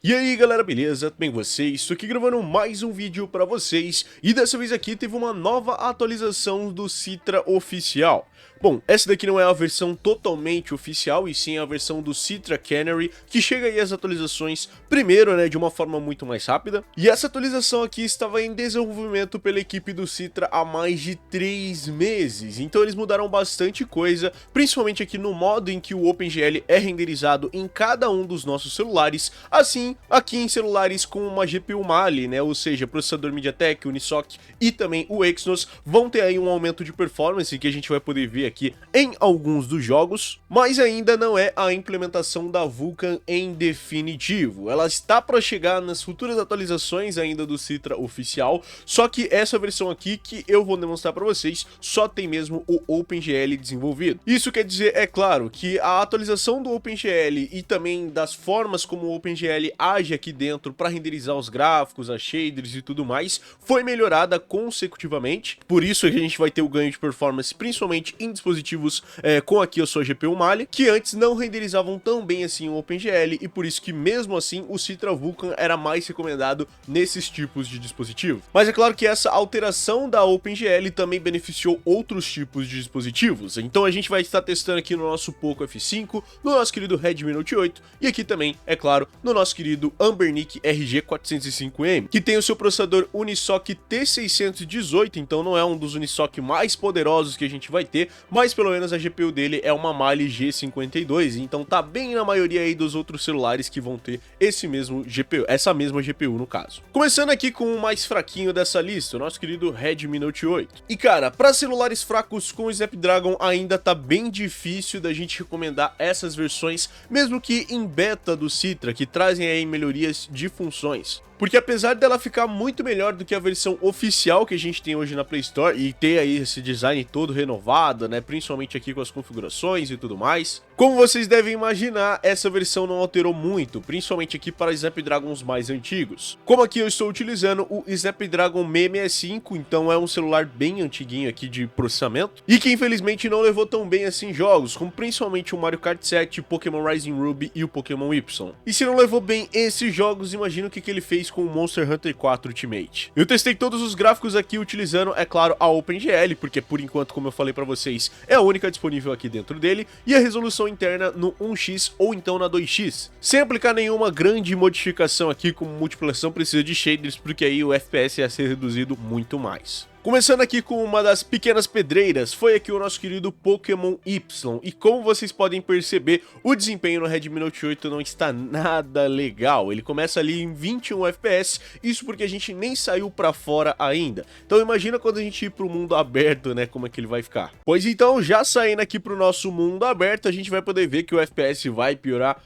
E aí galera, beleza? Tudo bem com vocês? Estou aqui gravando mais um vídeo para vocês e dessa vez aqui teve uma nova atualização do Citra oficial. Bom, essa daqui não é a versão totalmente oficial e sim a versão do Citra Canary, que chega aí as atualizações primeiro, né, de uma forma muito mais rápida. E essa atualização aqui estava em desenvolvimento pela equipe do Citra há mais de 3 meses, então eles mudaram bastante coisa, principalmente aqui no modo em que o OpenGL é renderizado em cada um dos nossos celulares, assim aqui em celulares com uma GPU Mali, né, ou seja, processador MediaTek, Unisoc e também o Exynos vão ter aí um aumento de performance que a gente vai poder ver aqui em alguns dos jogos, mas ainda não é a implementação da Vulkan em definitivo. Ela está para chegar nas futuras atualizações ainda do Citra oficial, só que essa versão aqui que eu vou demonstrar para vocês só tem mesmo o OpenGL desenvolvido. Isso quer dizer, é claro, que a atualização do OpenGL e também das formas como o OpenGL age aqui dentro para renderizar os gráficos, as shaders e tudo mais, foi melhorada consecutivamente. Por isso a gente vai ter o ganho de performance principalmente em dispositivos com aqui a sua GPU Mali, que antes não renderizavam tão bem assim o OpenGL, e por isso que mesmo assim o Citra Vulkan era mais recomendado nesses tipos de dispositivo. Mas é claro que essa alteração da OpenGL também beneficiou outros tipos de dispositivos, então a gente vai estar testando aqui no nosso Poco F5, no nosso querido Redmi Note 8 e aqui também, é claro, no nosso querido Anbernic RG405M, que tem o seu processador Unisoc T618, então não é um dos Unisoc mais poderosos que a gente vai ter, mas pelo menos a GPU dele é uma Mali G52, então tá bem na maioria aí dos outros celulares que vão ter esse mesmo GPU, essa mesma GPU no caso. Começando aqui com o mais fraquinho dessa lista, o nosso querido Redmi Note 8. E cara, para celulares fracos com Snapdragon ainda tá bem difícil da gente recomendar essas versões, mesmo que em beta do Citra, que trazem aí melhorias de funções. Porque apesar dela ficar muito melhor do que a versão oficial que a gente tem hoje na Play Store e ter aí esse design todo renovado, né, principalmente aqui com as configurações e tudo mais, como vocês devem imaginar, essa versão não alterou muito, principalmente aqui para Snapdragons mais antigos. Como aqui eu estou utilizando o Snapdragon 665, então é um celular bem antiguinho aqui de processamento, e que infelizmente não levou tão bem assim jogos, como principalmente o Mario Kart 7, Pokémon Rising Ruby e o Pokémon Y. E se não levou bem esses jogos, imagina o que ele fez com o Monster Hunter 4 Ultimate. Eu testei todos os gráficos aqui utilizando, é claro, a OpenGL, porque por enquanto, como eu falei pra vocês, é a única disponível aqui dentro dele, e a resolução interna no 1x ou então na 2x, sem aplicar nenhuma grande modificação aqui, como multiplicação precisa de shaders, porque aí o FPS ia ser reduzido muito mais. Começando aqui com uma das pequenas pedreiras, foi aqui o nosso querido Pokémon Y, e como vocês podem perceber, o desempenho no Redmi Note 8 não está nada legal, ele começa ali em 21 FPS, isso porque a gente nem saiu pra fora ainda, então imagina quando a gente ir pro mundo aberto, né, como é que ele vai ficar. Pois então, já saindo aqui pro nosso mundo aberto, a gente vai poder ver que o FPS vai piorar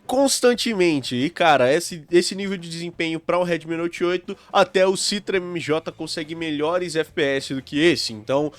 constantemente, e cara, esse nível de desempenho para o Redmi Note 8, até o Citra MMJ consegue melhores FPS do que esse, então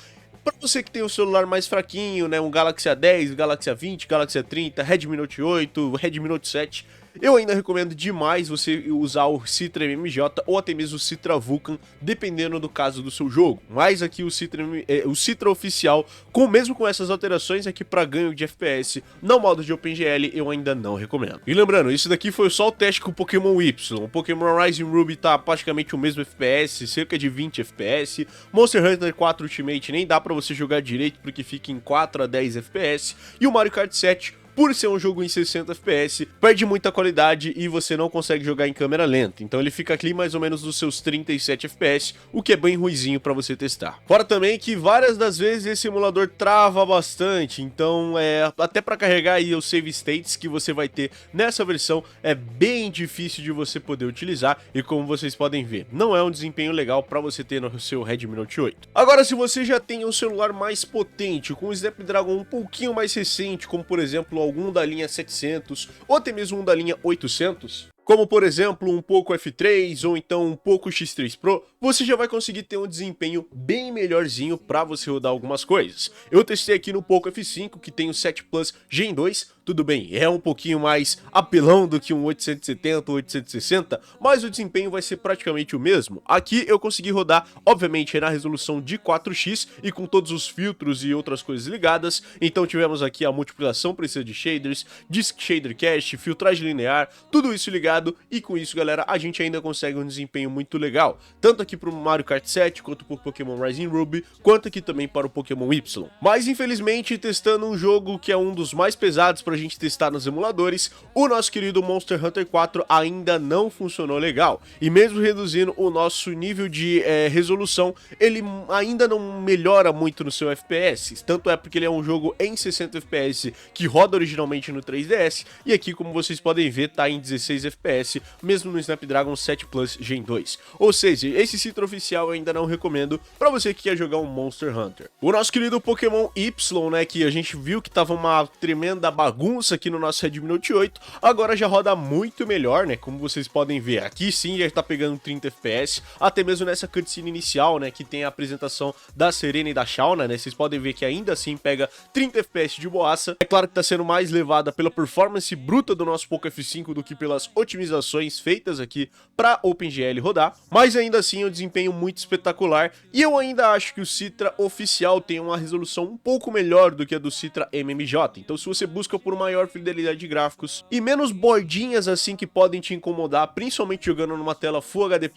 para você que tem um celular mais fraquinho, né, um Galaxy A10, Galaxy A20, Galaxy A30, Redmi Note 8, Redmi Note 7, eu ainda recomendo demais você usar o Citra MMJ ou até mesmo o Citra Vulkan, dependendo do caso do seu jogo. Mas aqui o Citra oficial, mesmo com essas alterações aqui para ganho de FPS no modo de OpenGL, eu ainda não recomendo. E lembrando, isso daqui foi só o teste com o Pokémon Y. O Pokémon Rising Ruby tá praticamente o mesmo FPS, cerca de 20 FPS. Monster Hunter 4 Ultimate nem dá para você jogar direito porque fica em 4 a 10 FPS. E o Mario Kart 7, por ser um jogo em 60 FPS, perde muita qualidade e você não consegue jogar em câmera lenta, então ele fica aqui mais ou menos nos seus 37 FPS, o que é bem ruizinho para você testar. Fora também que várias das vezes esse emulador trava bastante, então até para carregar aí os save states que você vai ter nessa versão é bem difícil de você poder utilizar, e como vocês podem ver, não é um desempenho legal para você ter no seu Redmi Note 8. Agora, se você já tem um celular mais potente, com um Snapdragon um pouquinho mais recente, como por exemplo algum da linha 700 ou até mesmo um da linha 800, como por exemplo um Poco F3 ou então um Poco X3 Pro, você já vai conseguir ter um desempenho bem melhorzinho para você rodar algumas coisas. Eu testei aqui no Poco F5, que tem o 7 Plus Gen 2, tudo bem, é um pouquinho mais apelão do que um 870 ou 860, mas o desempenho vai ser praticamente o mesmo. Aqui eu consegui rodar, obviamente, na resolução de 4x e com todos os filtros e outras coisas ligadas, então tivemos aqui a multiplicação precisa de shaders, Disk Shader Cache, filtragem linear, tudo isso ligado, e com isso, galera, a gente ainda consegue um desempenho muito legal, tanto aqui para o Mario Kart 7, quanto para o Pokémon Rising Ruby, quanto aqui também para o Pokémon Y. Mas, infelizmente, testando um jogo que é um dos mais pesados para a gente testar nos emuladores, o nosso querido Monster Hunter 4 ainda não funcionou legal, e mesmo reduzindo o nosso nível de resolução, ele ainda não melhora muito no seu FPS, tanto é porque ele é um jogo em 60 FPS que roda originalmente no 3DS, e aqui, como vocês podem ver, tá em 16 FPS, mesmo no Snapdragon 7 Plus Gen 2. Ou seja, esse Citra oficial eu ainda não recomendo para você que quer jogar um Monster Hunter. O nosso querido Pokémon Y, né, que a gente viu que tava uma tremenda bagunça aqui no nosso Redmi Note 8, agora já roda muito melhor, né, como vocês podem ver. Aqui sim já tá pegando 30 FPS, até mesmo nessa cutscene inicial, né, que tem a apresentação da Serena e da Shauna, né, vocês podem ver que ainda assim pega 30 FPS de boaça. É claro que tá sendo mais levada pela performance bruta do nosso Poco F5 do que pelas otimizações feitas aqui para OpenGL rodar, mas ainda assim é um desempenho muito espetacular, e eu ainda acho que o Citra oficial tem uma resolução um pouco melhor do que a do Citra MMJ, então se você busca por maior fidelidade de gráficos e menos bordinhas assim que podem te incomodar, principalmente jogando numa tela Full HD+,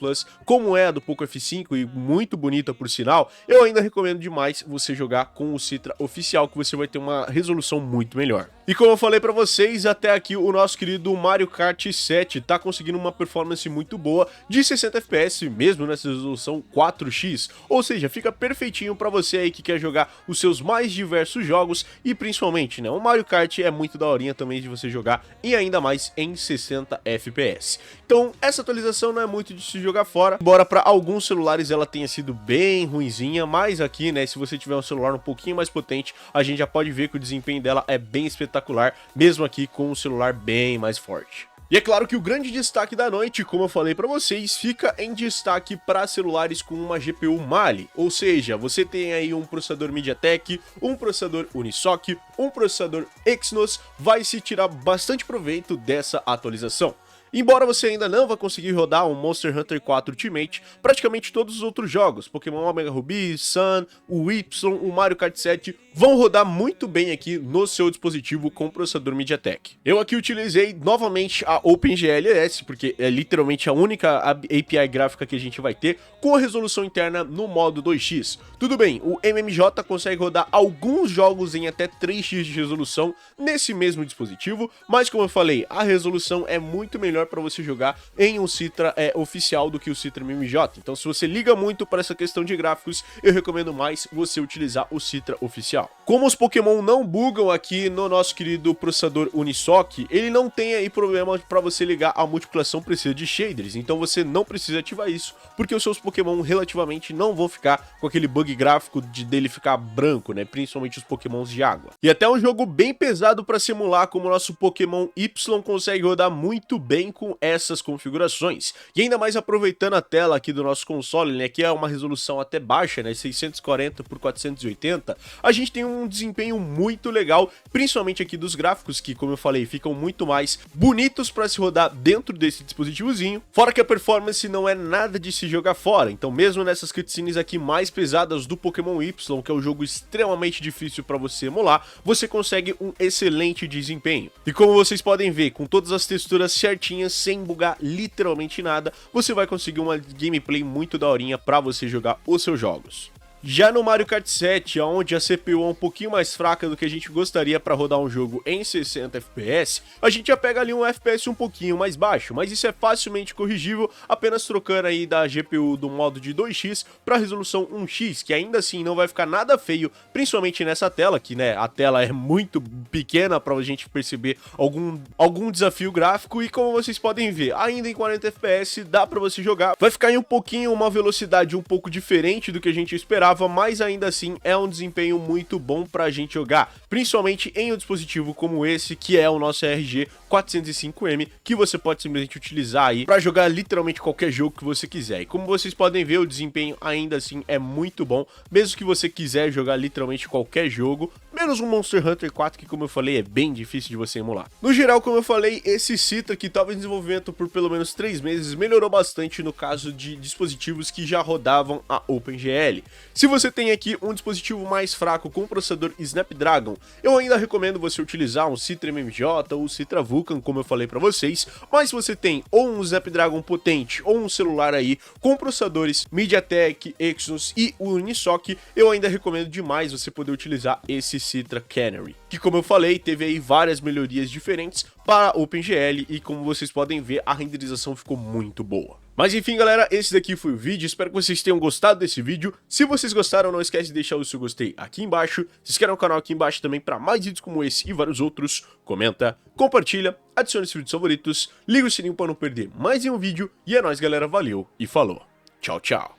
como é a do Poco F5 e muito bonita por sinal, eu ainda recomendo demais você jogar com o Citra oficial, que você vai ter uma resolução muito melhor. E como eu falei pra vocês, até aqui o nosso querido Mario Kart 7 tá conseguindo uma performance muito boa de 60 FPS, mesmo nessa resolução 4x, ou seja, fica perfeitinho pra você aí que quer jogar os seus mais diversos jogos, e principalmente, né, o Mario Kart é muito daorinha também de você jogar, e ainda mais em 60 FPS. Então, essa atualização não é muito de se jogar fora, embora para alguns celulares ela tenha sido bem ruinzinha, mas aqui, né, se você tiver um celular um pouquinho mais potente, a gente já pode ver que o desempenho dela é bem espetacular, mesmo aqui com um celular bem mais forte. E é claro que o grande destaque da noite, como eu falei para vocês, fica em destaque para celulares com uma GPU Mali, ou seja, você tem aí um processador MediaTek, um processador Unisoc, um processador Exynos, vai se tirar bastante proveito dessa atualização. Embora você ainda não vá conseguir rodar o Monster Hunter 4 Ultimate, praticamente todos os outros jogos, Pokémon Omega Ruby, Sun, o Y, o Mario Kart 7, vão rodar muito bem aqui no seu dispositivo com processador MediaTek. Eu aqui utilizei novamente a OpenGL-ES, porque é literalmente a única API gráfica que a gente vai ter, com a resolução interna no modo 2x. Tudo bem, o MMJ consegue rodar alguns jogos em até 3x de resolução nesse mesmo dispositivo, mas como eu falei, a resolução é muito melhor para você jogar em um Citra oficial do que o Citra MMJ. Então, se você liga muito para essa questão de gráficos, eu recomendo mais você utilizar o Citra oficial. Como os Pokémon não bugam aqui no nosso querido processador Unisoc, ele não tem aí problema para você ligar a multiplicação precisa de shaders, então você não precisa ativar isso, porque os seus Pokémon relativamente não vão ficar com aquele bug gráfico dele ficar branco, né, principalmente os Pokémons de água. E até um jogo bem pesado para simular, como o nosso Pokémon Y consegue rodar muito bem com essas configurações, e ainda mais aproveitando a tela aqui do nosso console, né, que é uma resolução até baixa, né, 640 por 480, a gente tem um desempenho muito legal, principalmente aqui dos gráficos, que, como eu falei, ficam muito mais bonitos para se rodar dentro desse dispositivozinho, fora que a performance não é nada de se jogar fora, então mesmo nessas cutscenes aqui mais pesadas do Pokémon Y, que é um jogo extremamente difícil para você emular, você consegue um excelente desempenho. E como vocês podem ver, com todas as texturas certinhas, sem bugar literalmente nada, você vai conseguir uma gameplay muito daorinha para você jogar os seus jogos. Já no Mario Kart 7, onde a CPU é um pouquinho mais fraca do que a gente gostaria para rodar um jogo em 60 FPS, a gente já pega ali um FPS um pouquinho mais baixo, mas isso é facilmente corrigível apenas trocando aí da GPU do modo de 2x para resolução 1x, que ainda assim não vai ficar nada feio, principalmente nessa tela, que, né, a tela é muito pequena para a gente perceber algum desafio gráfico, e como vocês podem ver, ainda em 40 FPS dá para você jogar, vai ficar em um pouquinho uma velocidade um pouco diferente do que a gente esperava, Java, mas ainda assim é um desempenho muito bom pra gente jogar, principalmente em um dispositivo como esse, que é o nosso RG 405M, que você pode simplesmente utilizar aí pra jogar literalmente qualquer jogo que você quiser. E como vocês podem ver, o desempenho ainda assim é muito bom, mesmo que você quiser jogar literalmente qualquer jogo, menos um Monster Hunter 4, que como eu falei, é bem difícil de você emular. No geral, como eu falei, esse Citra que estava em desenvolvimento por pelo menos 3 meses, melhorou bastante no caso de dispositivos que já rodavam a OpenGL. Se você tem aqui um dispositivo mais fraco com processador Snapdragon, eu ainda recomendo você utilizar um Citra MMJ ou Citra Vulkan, como eu falei para vocês, mas se você tem ou um Snapdragon potente ou um celular aí com processadores MediaTek, Exynos e Unisoc, eu ainda recomendo demais você poder utilizar esse Citra Canary, que como eu falei, teve aí várias melhorias diferentes para a OpenGL e como vocês podem ver, a renderização ficou muito boa. Mas enfim, galera, esse daqui foi o vídeo, espero que vocês tenham gostado desse vídeo. Se vocês gostaram, não esquece de deixar o seu gostei aqui embaixo, se inscreve no canal aqui embaixo também para mais vídeos como esse e vários outros, comenta, compartilha, adicione esse vídeo aos favoritos, liga o sininho para não perder mais nenhum vídeo, e é nóis, galera, valeu e falou. Tchau, tchau.